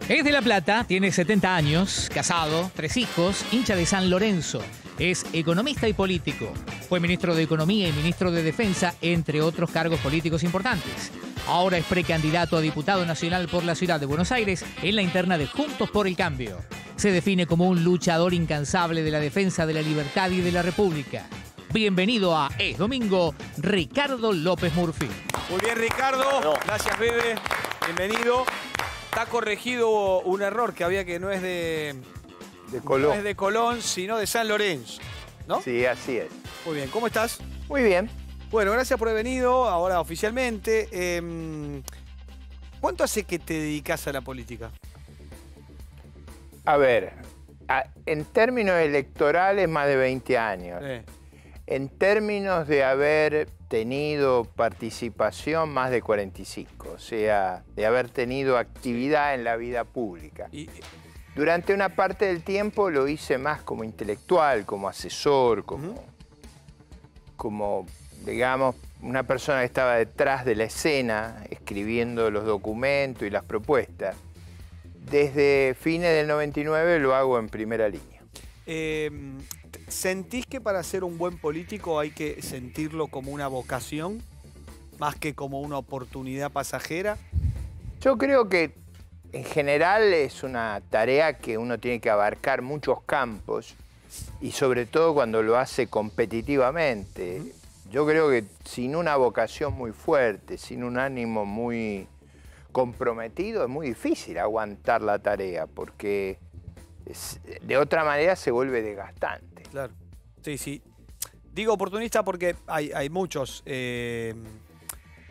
Es de La Plata, tiene 70 años, casado, 3 hijos, hincha de San Lorenzo. Es economista y político. Fue ministro de Economía y ministro de Defensa, entre otros cargos políticos importantes. Ahora es precandidato a diputado nacional por la ciudad de Buenos Aires en la interna de Juntos por el Cambio. Se define como un luchador incansable de la defensa de la libertad y de la República. Bienvenido a Es Domingo, Ricardo López Murphy. Muy bien, Ricardo. Gracias, Bebe. Bienvenido. Está corregido un error que había, que no es de Colón. No es de Colón, sino de San Lorenzo, ¿no? Sí, así es. Muy bien. ¿Cómo estás? Muy bien. Bueno, gracias por haber venido, ahora oficialmente. ¿Cuánto hace que te dedicas a la política? A ver, en términos electorales, más de 20 años. En términos de haber tenido participación, más de 45. O sea, de haber tenido actividad en la vida pública. Durante una parte del tiempo lo hice más como intelectual, como asesor, como digamos, una persona que estaba detrás de la escena, escribiendo los documentos y las propuestas. Desde fines del 99 lo hago en primera línea. ¿Sentís que para ser un buen político hay que sentirlo como una vocación, más que como una oportunidad pasajera? Yo creo que en general es una tarea que uno tiene que abarcar muchos campos y sobre todo cuando lo hace competitivamente. Yo creo que sin una vocación muy fuerte, sin un ánimo muy comprometido, es muy difícil aguantar la tarea porque de otra manera se vuelve desgastante. Claro, sí, sí. Digo oportunista porque hay muchos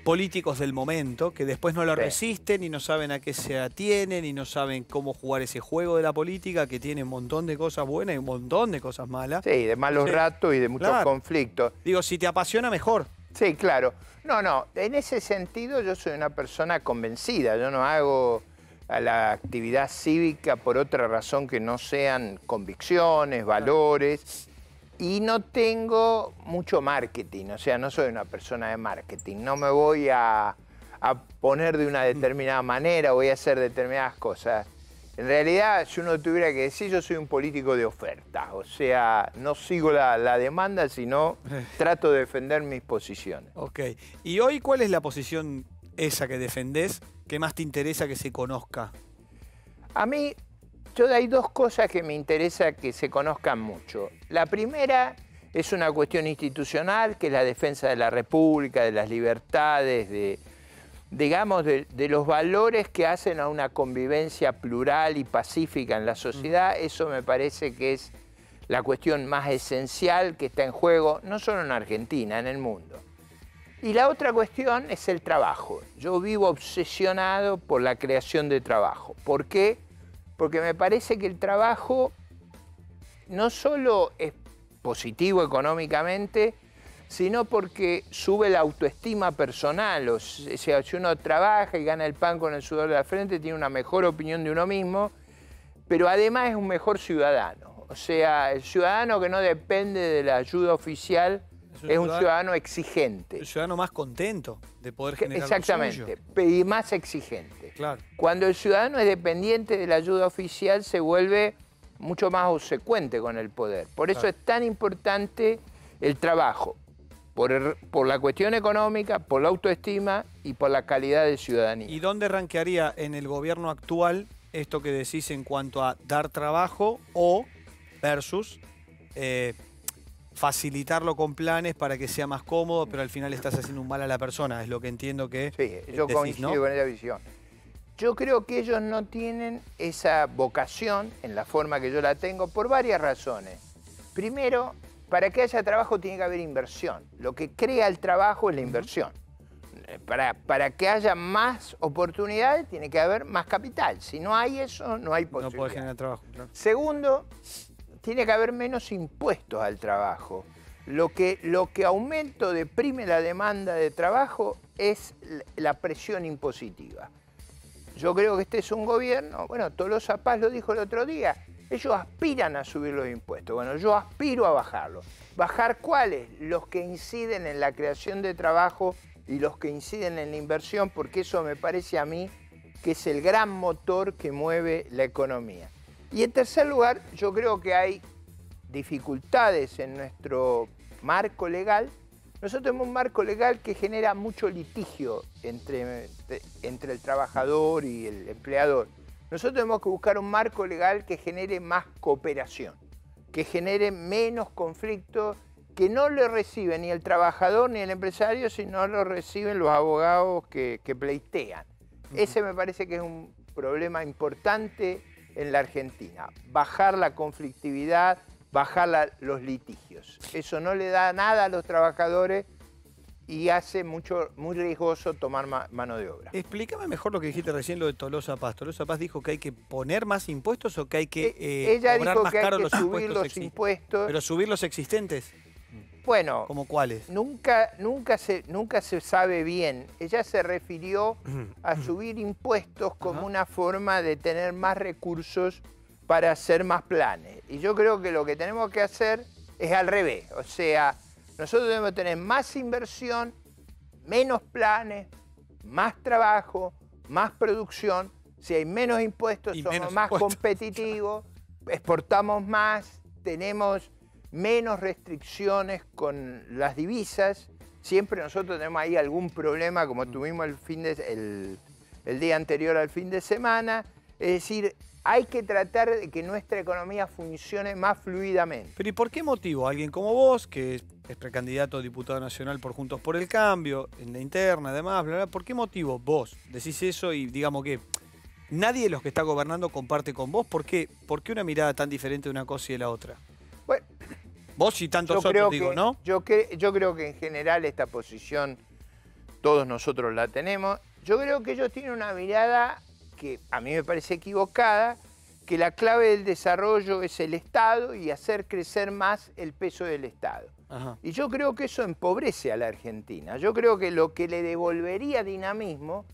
políticos del momento que después no lo resisten y no saben a qué se atienen y no saben cómo jugar ese juego de la política, que tiene un montón de cosas buenas y un montón de cosas malas. Sí, de malos ratos y de muchos conflictos. Digo, si te apasiona, mejor. Sí, claro. No, en ese sentido yo soy una persona convencida. Yo no hago a la actividad cívica por otra razón que no sean convicciones, valores. Y no tengo mucho marketing, o sea, no soy una persona de marketing. No me voy a poner de una determinada manera, voy a hacer determinadas cosas. En realidad, si uno tuviera que decir, yo soy un político de oferta. O sea, no sigo la demanda, sino trato de defender mis posiciones. Ok. ¿Y hoy cuál es la posición esa que defendés que más te interesa que se conozca? A mí, hay dos cosas que me interesa que se conozcan mucho. La primera es una cuestión institucional, que es la defensa de la República, de las libertades, digamos, de los valores que hacen a una convivencia plural y pacífica en la sociedad. Eso me parece que es la cuestión más esencial que está en juego, no solo en Argentina, en el mundo. Y la otra cuestión es el trabajo. Yo vivo obsesionado por la creación de trabajo. ¿Por qué? Porque me parece que el trabajo no solo es positivo económicamente, sino porque sube la autoestima personal. O sea, si uno trabaja y gana el pan con el sudor de la frente, tiene una mejor opinión de uno mismo, pero además es un mejor ciudadano. O sea, el ciudadano que no depende de la ayuda oficial es un ciudadano exigente. Un ciudadano más contento de poder generar Exactamente, lo suyo. Y más exigente. Claro. Cuando el ciudadano es dependiente de la ayuda oficial, se vuelve mucho más obsecuente con el poder. Por eso es tan importante el trabajo, por la cuestión económica, por la autoestima y por la calidad de ciudadanía. ¿Y dónde rankearía en el gobierno actual esto que decís en cuanto a dar trabajo o versus facilitarlo con planes para que sea más cómodo, pero al final estás haciendo un mal a la persona? Es lo que entiendo que sí, yo coincido con esa visión. Yo creo que ellos no tienen esa vocación en la forma que yo la tengo por varias razones. Primero, para que haya trabajo tiene que haber inversión. Lo que crea el trabajo es la inversión. Para que haya más oportunidades tiene que haber más capital. Si no hay eso, no hay posibilidad. No puede generar trabajo. Claro. Segundo, tiene que haber menos impuestos al trabajo. Lo que deprime la demanda de trabajo es la presión impositiva. Yo creo que este es un gobierno, bueno, Tolosa Paz lo dijo el otro día, ellos aspiran a subir los impuestos. Bueno, yo aspiro a bajarlos. ¿Bajar cuáles? Los que inciden en la creación de trabajo y los que inciden en la inversión, porque eso me parece a mí que es el gran motor que mueve la economía. Y en tercer lugar, yo creo que hay dificultades en nuestro marco legal. Nosotros tenemos un marco legal que genera mucho litigio entre el trabajador y el empleador. Nosotros tenemos que buscar un marco legal que genere más cooperación, que genere menos conflictos, que no lo recibe ni el trabajador ni el empresario, sino lo reciben los abogados que pleitean. Ese me parece que es un problema importante en la Argentina. Bajar la conflictividad, bajar los litigios. Eso no le da nada a los trabajadores y hace muy riesgoso tomar mano de obra. Explícame mejor lo que dijiste recién, lo de Tolosa Paz. ¿Tolosa Paz dijo que hay que poner más impuestos o que hay que ella cobrar dijo más que caro hay que los subir los impuestos? ¿Pero subir los existentes? Bueno, ¿Cómo cuáles? Nunca se sabe bien. Ella se refirió a subir impuestos como una forma de tener más recursos para hacer más planes. Y yo creo que lo que tenemos que hacer es al revés. O sea, nosotros debemos tener más inversión, menos planes, más trabajo, más producción. Si hay menos impuestos, somos más competitivos, exportamos más, tenemos menos restricciones con las divisas. Siempre nosotros tenemos ahí algún problema, como tuvimos el día anterior al fin de semana. Es decir, hay que tratar de que nuestra economía funcione más fluidamente. Pero ¿y por qué motivo? Alguien como vos, que es precandidato a diputado nacional por Juntos por el Cambio, en la interna, además, bla, bla, ¿por qué motivo vos decís eso y digamos que nadie de los que está gobernando comparte con vos? ¿Por qué una mirada tan diferente de una cosa y de la otra? Bueno, vos y tantos otros, digo, ¿no? Yo creo que en general esta posición todos nosotros la tenemos. Yo creo que ellos tienen una mirada que a mí me parece equivocada, que la clave del desarrollo es el Estado y hacer crecer más el peso del Estado. Ajá. Y yo creo que eso empobrece a la Argentina. Yo creo que lo que le devolvería dinamismo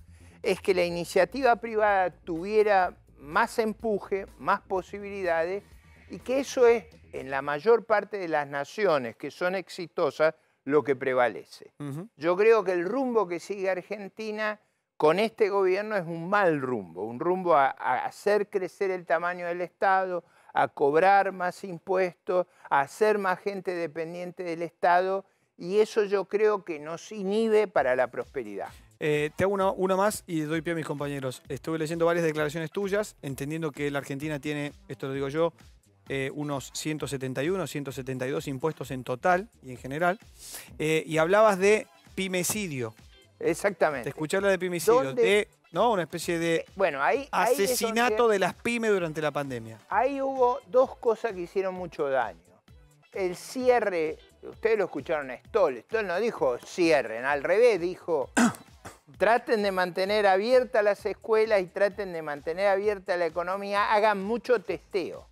es que la iniciativa privada tuviera más empuje, más posibilidades, y que eso es, en la mayor parte de las naciones que son exitosas, lo que prevalece. Yo creo que el rumbo que sigue Argentina con este gobierno es un mal rumbo, un rumbo a hacer crecer el tamaño del Estado, a cobrar más impuestos, a hacer más gente dependiente del Estado, y eso yo creo que nos inhibe para la prosperidad. Te hago una más y doy pie a mis compañeros. Estuve leyendo varias declaraciones tuyas, entendiendo que la Argentina tiene, esto lo digo yo, unos 171, 172 impuestos en total y en general, y hablabas de pimecidio. Exactamente. Te escuché hablar de pimecidio, ¿no? Una especie de asesinato de las pymes durante la pandemia. Ahí hubo dos cosas que hicieron mucho daño. El cierre, ustedes lo escucharon a Stoll no dijo cierren, al revés, dijo traten de mantener abiertas las escuelas y traten de mantener abierta la economía, hagan mucho testeo.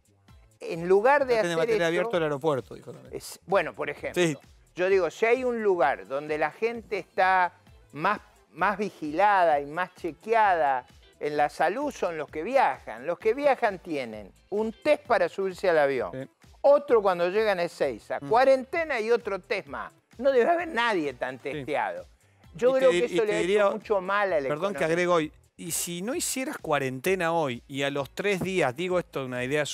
En lugar de hacer de mantener eso, abierto el aeropuerto, dijo también. Bueno, por ejemplo, sí. Yo digo, si hay un lugar donde la gente está más vigilada y más chequeada en la salud, son los que viajan. Los que viajan tienen un test para subirse al avión, otro cuando llegan a Ezeiza, cuarentena y otro test más. No debe haber nadie tan testeado. Yo creo que eso le ha hecho mucho mal a la economía. Perdón que agrego hoy. Y si no hicieras cuarentena hoy y a los 3 días, digo esto una idea,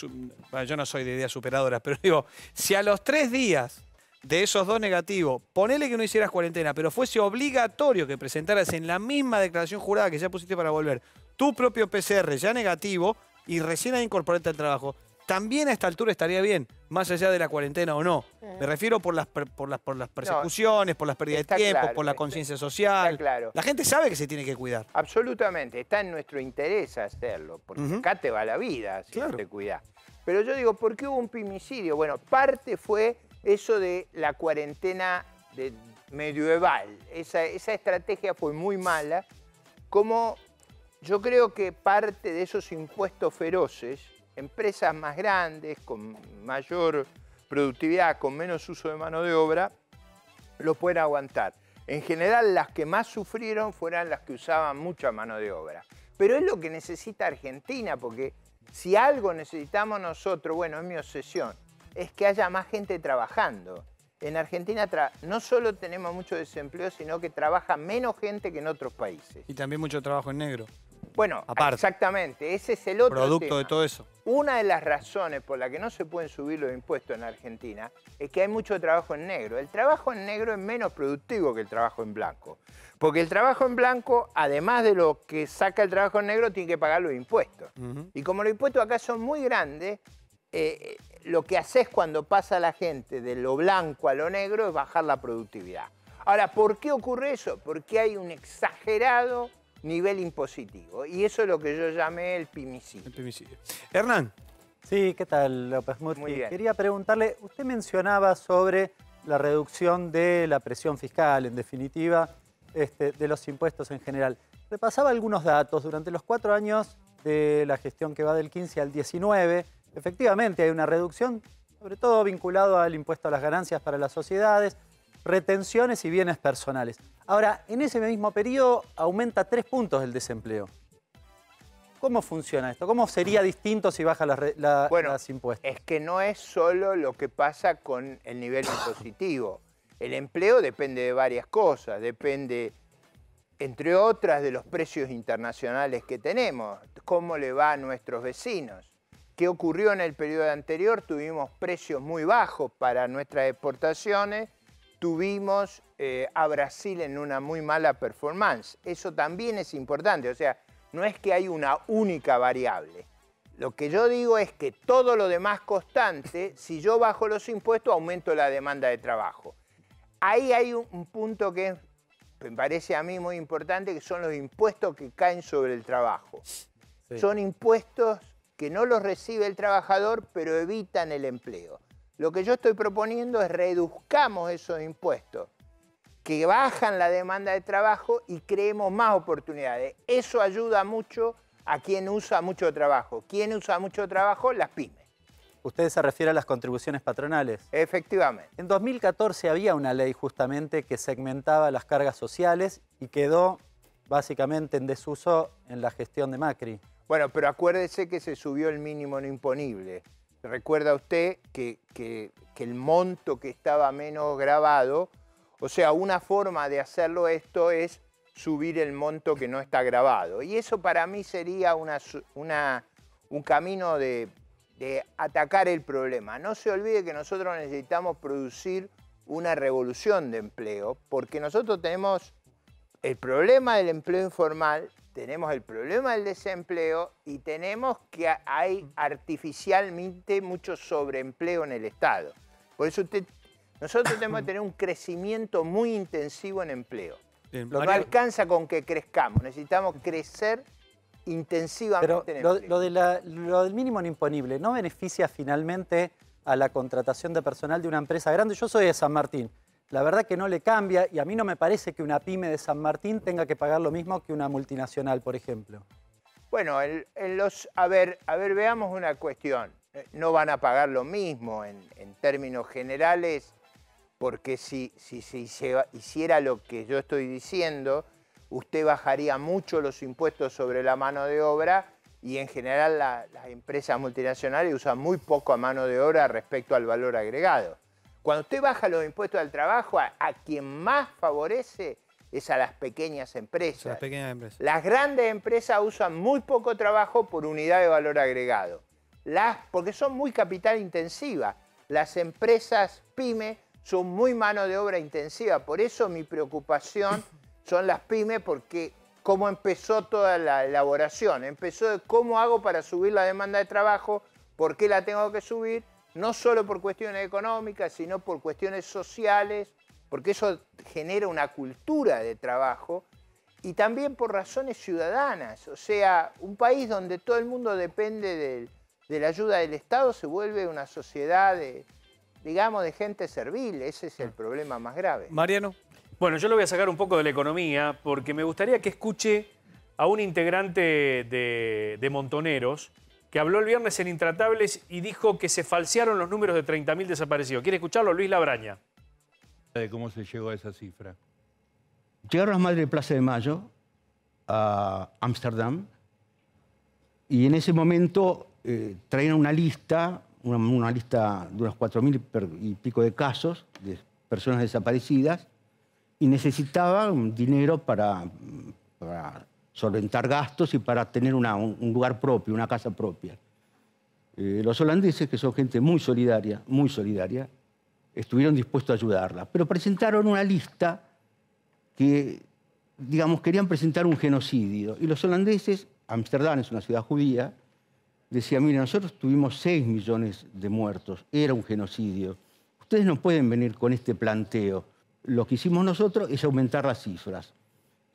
bueno, yo no soy de ideas superadoras, pero digo, si a los 3 días de esos 2 negativos, ponele que no hicieras cuarentena, pero fuese obligatorio que presentaras en la misma declaración jurada que ya pusiste para volver, tu propio PCR ya negativo y recién a incorporarte al trabajo, también a esta altura estaría bien, más allá de la cuarentena o no. Me refiero por las persecuciones, por las pérdidas de tiempo, claro, por la conciencia social. Está claro. La gente sabe que se tiene que cuidar. Absolutamente, está en nuestro interés hacerlo, porque acá te va la vida si no te cuidas. Pero yo digo, ¿por qué hubo un pimicidio? Bueno, parte fue eso de la cuarentena medieval. Esa estrategia fue muy mala. Como yo creo que parte de esos impuestos feroces, empresas más grandes, con mayor productividad, con menos uso de mano de obra, lo pueden aguantar. En general, las que más sufrieron fueron las que usaban mucha mano de obra. Pero es lo que necesita Argentina, porque si algo necesitamos nosotros, bueno, es mi obsesión, es que haya más gente trabajando. En Argentina no solo tenemos mucho desempleo, sino que trabaja menos gente que en otros países. Y también mucho trabajo en negro. Bueno, aparte. exactamente, ese es el otro Producto tema. de todo eso. Una de las razones por las que no se pueden subir los impuestos en Argentina es que hay mucho trabajo en negro. El trabajo en negro es menos productivo que el trabajo en blanco. Porque el trabajo en blanco, además de lo que saca el trabajo en negro, tiene que pagar los impuestos. Y como los impuestos acá son muy grandes, lo que haces cuando pasa la gente de lo blanco a lo negro es bajar la productividad. Ahora, ¿por qué ocurre eso? Porque hay un exagerado nivel impositivo. Y eso es lo que yo llamé el pimicidio. El femicidio. Hernán. Sí, ¿qué tal, López Murphy? Muy bien. Quería preguntarle, usted mencionaba sobre la reducción de la presión fiscal, en definitiva, de los impuestos en general. Repasaba algunos datos. Durante los 4 años de la gestión que va del 15 al 19, efectivamente hay una reducción, sobre todo vinculado al impuesto a las ganancias para las sociedades, retenciones y bienes personales. Ahora, en ese mismo periodo aumenta 3 puntos el desempleo. ¿Cómo funciona esto? ¿Cómo sería distinto si baja los impuestos? Es que no es solo lo que pasa con el nivel impositivo. El empleo depende de varias cosas. Depende, entre otras, de los precios internacionales que tenemos. Cómo le va a nuestros vecinos. ¿Qué ocurrió en el periodo anterior? Tuvimos precios muy bajos para nuestras exportaciones. Tuvimos a Brasil en una muy mala performance. Eso también es importante. O sea, no es que hay una única variable. Lo que yo digo es que todo lo demás constante, si yo bajo los impuestos, aumento la demanda de trabajo. Ahí hay un punto que me parece a mí muy importante, que son los impuestos que caen sobre el trabajo. Sí. Son impuestos que no los recibe el trabajador, pero evitan el empleo. Lo que yo estoy proponiendo es reduzcamos esos impuestos, que bajan la demanda de trabajo y creemos más oportunidades. Eso ayuda mucho a quien usa mucho trabajo. ¿Quién usa mucho trabajo? Las pymes. Usted se refiere a las contribuciones patronales. Efectivamente. En 2014 había una ley justamente que segmentaba las cargas sociales y quedó básicamente en desuso en la gestión de Macri. Bueno, pero acuérdese que se subió el mínimo no imponible. Recuerda usted que el monto que estaba menos gravado, o sea, una forma de hacerlo esto es subir el monto que no está gravado. Y eso para mí sería un camino de atacar el problema. No se olvide que nosotros necesitamos producir una revolución de empleo, porque nosotros tenemos el problema del empleo informal, tenemos el problema del desempleo y tenemos que hay artificialmente mucho sobreempleo en el Estado. Por eso nosotros tenemos que tener un crecimiento muy intensivo en empleo. Bien, no alcanza con que crezcamos, necesitamos crecer intensivamente en empleo. Lo del mínimo no imponible, ¿no beneficia finalmente a la contratación de personal de una empresa grande? Yo soy de San Martín. La verdad que no le cambia y a mí no me parece que una pyme de San Martín tenga que pagar lo mismo que una multinacional, por ejemplo. Bueno, a ver, veamos una cuestión. No van a pagar lo mismo en términos generales, porque si se hiciera lo que yo estoy diciendo, usted bajaría mucho los impuestos sobre la mano de obra y en general las empresas multinacionales usan muy poco a mano de obra respecto al valor agregado. Cuando usted baja los impuestos al trabajo, a quien más favorece es a las pequeñas empresas. Las grandes empresas usan muy poco trabajo por unidad de valor agregado, porque son muy capital intensivas. Las empresas pymes son muy mano de obra intensiva. Por eso mi preocupación son las pymes, porque cómo empezó toda la elaboración. Empezó de cómo hago para subir la demanda de trabajo, por qué la tengo que subir, no solo por cuestiones económicas, sino por cuestiones sociales, porque eso genera una cultura de trabajo, y también por razones ciudadanas. O sea, un país donde todo el mundo depende de la ayuda del Estado se vuelve una sociedad de gente servil. Ese es el problema más grave. Mariano. Bueno, yo lo voy a sacar un poco de la economía porque me gustaría que escuche a un integrante de Montoneros que habló el viernes en Intratables y dijo que se falsearon los números de 30.000 desaparecidos. ¿Quiere escucharlo? Luis Labraña. De cómo se llegó a esa cifra. Llegaron las madres de Plaza de Mayo a Ámsterdam y en ese momento traían una lista de unos 4.000 y pico de casos de personas desaparecidas y necesitaban dinero para solventar gastos y para tener un lugar propio, una casa propia. Los holandeses, que son gente muy solidaria, estuvieron dispuestos a ayudarla, pero presentaron una lista que, digamos, querían presentar un genocidio. Y los holandeses, Ámsterdam es una ciudad judía, decían, mire, nosotros tuvimos 6 millones de muertos, era un genocidio. Ustedes no pueden venir con este planteo. Lo que hicimos nosotros es aumentar las cifras.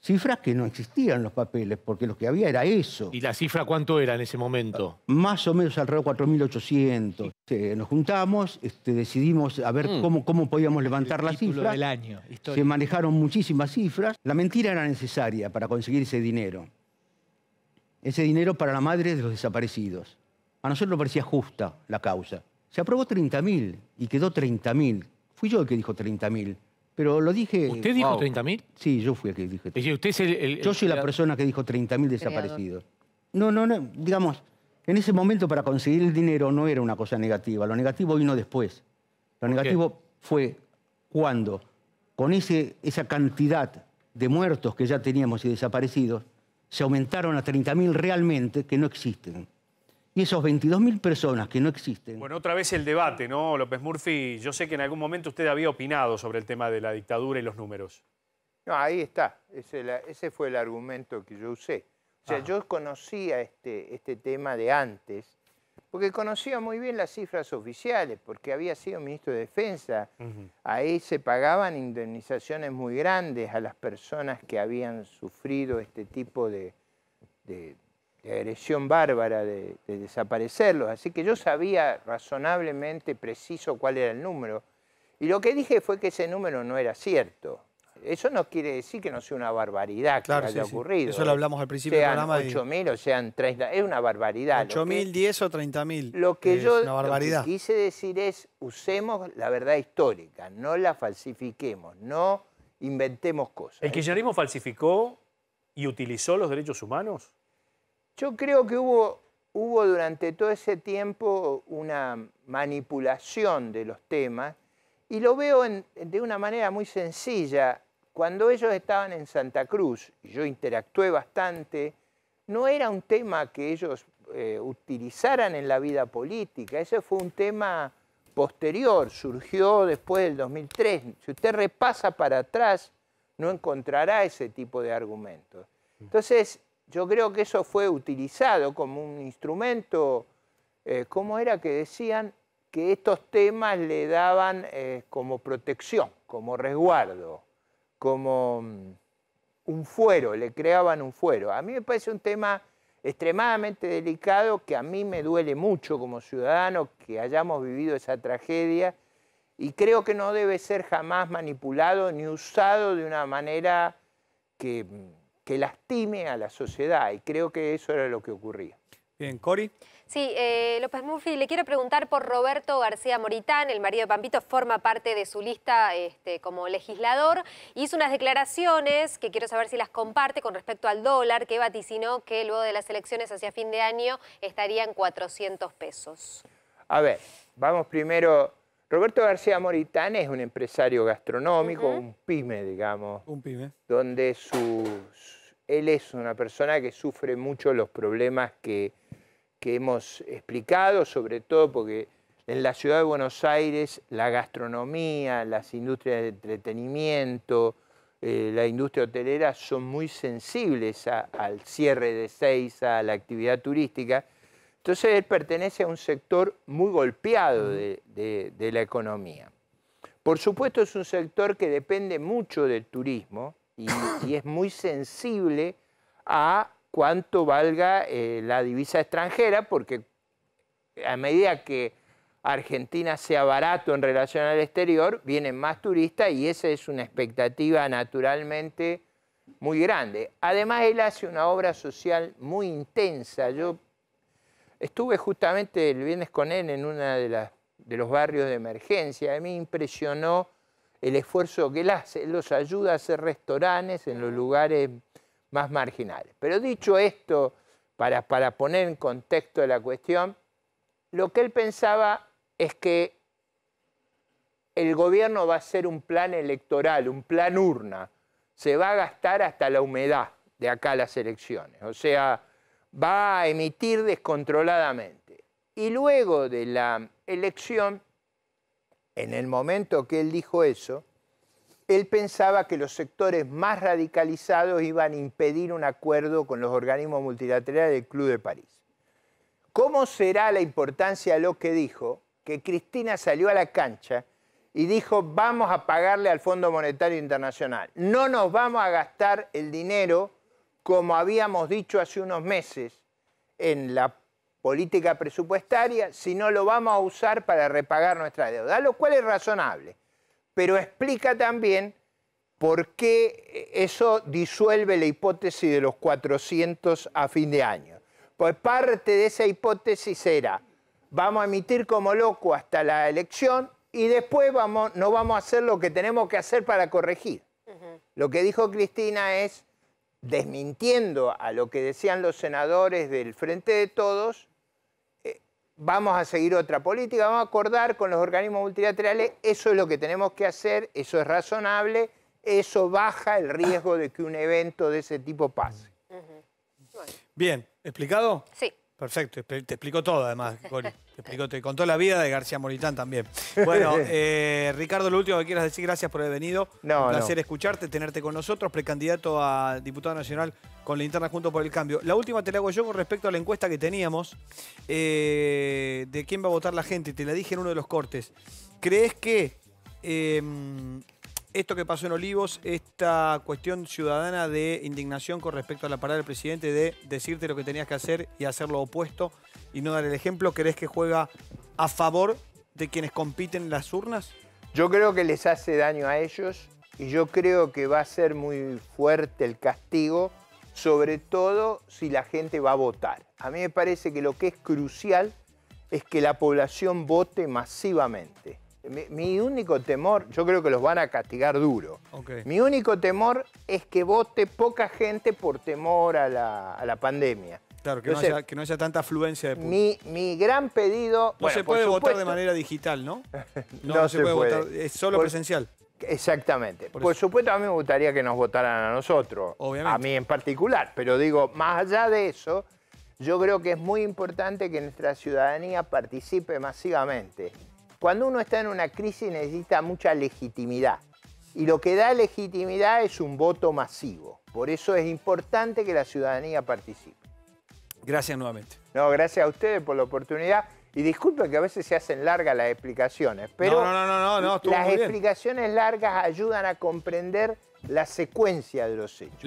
Cifras que no existían en los papeles, porque lo que había era eso. ¿Y la cifra cuánto era en ese momento? Más o menos alrededor de 4.800. Nos juntamos, decidimos a ver cómo podíamos levantar las cifras. Del año, se manejaron muchísimas cifras. La mentira era necesaria para conseguir ese dinero. Ese dinero para la madre de los desaparecidos. A nosotros nos parecía justa la causa. Se aprobó 30.000 y quedó 30.000. Fui yo el que dijo 30.000. Pero lo dije... ¿Usted dijo 30.000? Sí, yo fui el que dije 30.000. Usted es yo soy la persona que dijo 30.000 desaparecidos. No, digamos, en ese momento para conseguir el dinero no era una cosa negativa. Lo negativo vino después. Lo negativo fue cuando, con esa cantidad de muertos que ya teníamos y desaparecidos, se aumentaron a 30.000 realmente que no existen. Y esos 22.000 personas que no existen... Bueno, otra vez el debate, ¿no, López Murphy? Yo sé que en algún momento usted había opinado sobre el tema de la dictadura y los números. No, ahí está. Ese fue el argumento que yo usé. O sea, yo conocía este tema de antes, porque conocía muy bien las cifras oficiales, porque había sido ministro de Defensa. Ahí se pagaban indemnizaciones muy grandes a las personas que habían sufrido este tipo de agresión bárbara, de desaparecerlos. Así que yo sabía razonablemente preciso cuál era el número. Y lo que dije fue que ese número no era cierto. Eso no quiere decir que no sea una barbaridad que haya ocurrido. Eso lo hablamos al principio del programa. Sean 8.000 o sean 30.000, es una barbaridad. 8.000, 10 o 30.000. Lo que es yo una barbaridad. Lo que quise decir es, usemos la verdad histórica, no la falsifiquemos, no inventemos cosas. ¿El kirchnerismo falsificó y utilizó los derechos humanos? Yo creo que hubo durante todo ese tiempo una manipulación de los temas y lo veo de una manera muy sencilla. Cuando ellos estaban en Santa Cruz, y yo interactué bastante, no era un tema que ellos utilizaran en la vida política, ese fue un tema posterior, surgió después del 2003. Si usted repasa para atrás, no encontrará ese tipo de argumentos. Entonces, yo creo que eso fue utilizado como un instrumento, ¿cómo era que decían? Que estos temas le daban como protección, como resguardo, como un fuero, le creaban un fuero. A mí me parece un tema extremadamente delicado que a mí me duele mucho como ciudadano que hayamos vivido esa tragedia y creo que no debe ser jamás manipulado ni usado de una manera que lastime a la sociedad, y creo que eso era lo que ocurría. Bien, Cori. Sí, López Murphy, le quiero preguntar por Roberto García Moritán, el marido de Pampito, forma parte de su lista como legislador. Hizo unas declaraciones que quiero saber si las comparte con respecto al dólar, que vaticinó que luego de las elecciones hacia fin de año estaría en 400 pesos. A ver, vamos primero. Roberto García Moritán es un empresario gastronómico, un pyme, digamos. Un pyme. Donde él es una persona que sufre mucho los problemas que hemos explicado, sobre todo porque en la ciudad de Buenos Aires la gastronomía, las industrias de entretenimiento, la industria hotelera son muy sensibles al cierre de Ezeiza, a la actividad turística. Entonces él pertenece a un sector muy golpeado de la economía. Por supuesto es un sector que depende mucho del turismo y es muy sensible a cuánto valga la divisa extranjera, porque a medida que Argentina sea barato en relación al exterior, vienen más turistas y esa es una expectativa naturalmente muy grande. Además, él hace una obra social muy intensa. Yo estuve justamente el viernes con él en uno de los barrios de emergencia. A mí me impresionó el esfuerzo que él hace. Él los ayuda a hacer restaurantes en los lugares más marginales. Pero dicho esto, para poner en contexto la cuestión, lo que él pensaba es que el gobierno va a hacer un plan electoral, un plan urna. Se va a gastar hasta la humedad de acá a las elecciones. O sea, va a emitir descontroladamente. Y luego de la elección, en el momento que él dijo eso, él pensaba que los sectores más radicalizados iban a impedir un acuerdo con los organismos multilaterales del Club de París. ¿Cómo será la importancia de lo que dijo? Que Cristina salió a la cancha y dijo, vamos a pagarle al Fondo Monetario Internacional. No nos vamos a gastar el dinero como habíamos dicho hace unos meses en la política presupuestaria, sino lo vamos a usar para repagar nuestra deuda, lo cual es razonable. Pero explica también por qué eso disuelve la hipótesis de los 400 a fin de año. Pues parte de esa hipótesis era, vamos a emitir como loco hasta la elección y después no vamos a hacer lo que tenemos que hacer para corregir. Lo que dijo Cristina es, desmintiendo a lo que decían los senadores del Frente de Todos, vamos a seguir otra política, vamos a acordar con los organismos multilaterales, eso es lo que tenemos que hacer, eso es razonable, eso baja el riesgo de que un evento de ese tipo pase. Bien, ¿explicado? Sí. Perfecto, te explicó todo además, Cori. Te contó la vida de García Moritán también. Bueno, Ricardo, lo último que quieras decir, gracias por haber venido. Un placer escucharte, tenerte con nosotros, precandidato a diputado nacional con la interna Juntos por el Cambio. La última te la hago yo con respecto a la encuesta que teníamos de quién va a votar la gente, te la dije en uno de los cortes. ¿Crees que esto que pasó en Olivos, esta cuestión ciudadana de indignación con respecto a la parada del presidente de decirte lo que tenías que hacer y hacer lo opuesto y no dar el ejemplo, crees que juega a favor de quienes compiten en las urnas? Yo creo que les hace daño a ellos y yo creo que va a ser muy fuerte el castigo, sobre todo si la gente va a votar. A mí me parece que lo que es crucial es que la población vote masivamente. Mi único temor, yo creo que los van a castigar duro. Mi único temor es que vote poca gente por temor a la pandemia. Claro, que, entonces, no haya tanta afluencia de público. Mi gran pedido... No se puede votar de manera digital, ¿no? No se puede votar, es solo presencial. Exactamente. Por supuesto, a mí me gustaría que nos votaran a nosotros. Obviamente. A mí en particular. Pero digo, más allá de eso, yo creo que es muy importante que nuestra ciudadanía participe masivamente. Cuando uno está en una crisis necesita mucha legitimidad. Y lo que da legitimidad es un voto masivo. Por eso es importante que la ciudadanía participe. Gracias nuevamente. No, gracias a ustedes por la oportunidad. Y disculpen que a veces se hacen largas las explicaciones, pero no, las explicaciones largas ayudan a comprender la secuencia de los hechos.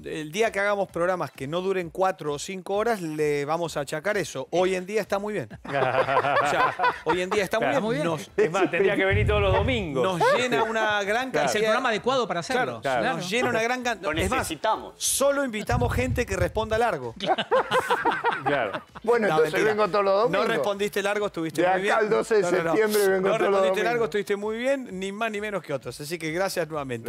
El día que hagamos programas que no duren 4 o 5 horas, le vamos a achacar eso. Hoy en día está muy bien. O sea, hoy en día está muy bien. Es más, tendría que venir todos los domingos. Nos llena una gran cantidad. Es el programa adecuado para hacerlo. Claro. Nos llena una gran cantidad. Lo necesitamos. Solo invitamos gente que responda largo. Claro. Bueno, entonces mentira. Vengo todos los domingos. No respondiste largo, estuviste muy bien. De acá al 12 de septiembre vengo todos los domingos. No respondiste largo, estuviste muy bien, ni más ni menos que otros. Así que gracias nuevamente.